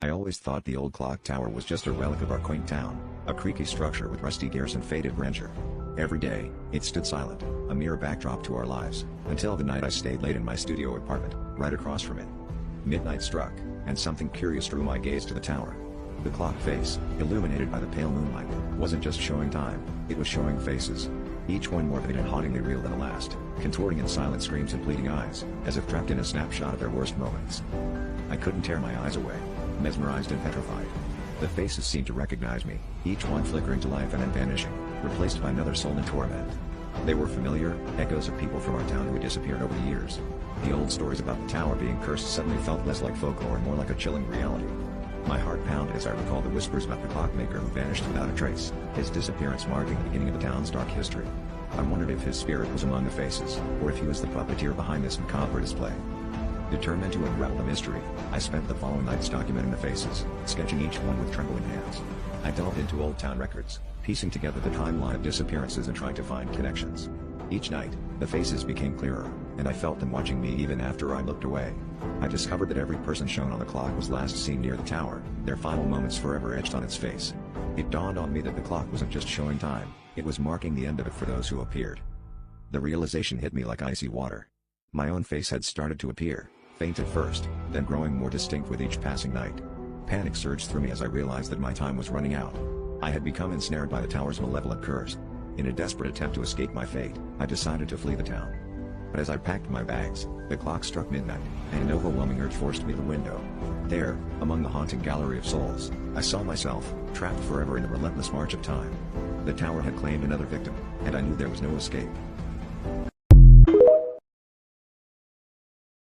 I always thought the old clock tower was just a relic of our quaint town, a creaky structure with rusty gears and faded grandeur. Every day, it stood silent, a mere backdrop to our lives, until the night I stayed late in my studio apartment, right across from it. Midnight struck, and something curious drew my gaze to the tower. The clock face, illuminated by the pale moonlight, wasn't just showing time, it was showing faces. Each one more vivid and hauntingly real than the last, contorting in silent screams and pleading eyes, as if trapped in a snapshot of their worst moments. I couldn't tear my eyes away, mesmerized and petrified. The faces seemed to recognize me, each one flickering to life and then vanishing, replaced by another soul in torment. They were familiar, echoes of people from our town who had disappeared over the years. The old stories about the tower being cursed suddenly felt less like folklore and more like a chilling reality. My heart pounded as I recalled the whispers about the clockmaker who vanished without a trace, his disappearance marking the beginning of the town's dark history. I wondered if his spirit was among the faces, or if he was the puppeteer behind this macabre display. Determined to unravel the mystery, I spent the following nights documenting the faces, sketching each one with trembling hands. I delved into old town records, piecing together the timeline of disappearances and trying to find connections. Each night, the faces became clearer, and I felt them watching me even after I looked away. I discovered that every person shown on the clock was last seen near the tower, their final moments forever etched on its face. It dawned on me that the clock wasn't just showing time, it was marking the end of it for those who appeared. The realization hit me like icy water. My own face had started to appear, faint at first, then growing more distinct with each passing night. Panic surged through me as I realized that my time was running out. I had become ensnared by the tower's malevolent curse. In a desperate attempt to escape my fate, I decided to flee the town. But as I packed my bags, the clock struck midnight, and an overwhelming urge forced me to the window. There, among the haunting gallery of souls, I saw myself, trapped forever in the relentless march of time. The tower had claimed another victim, and I knew there was no escape.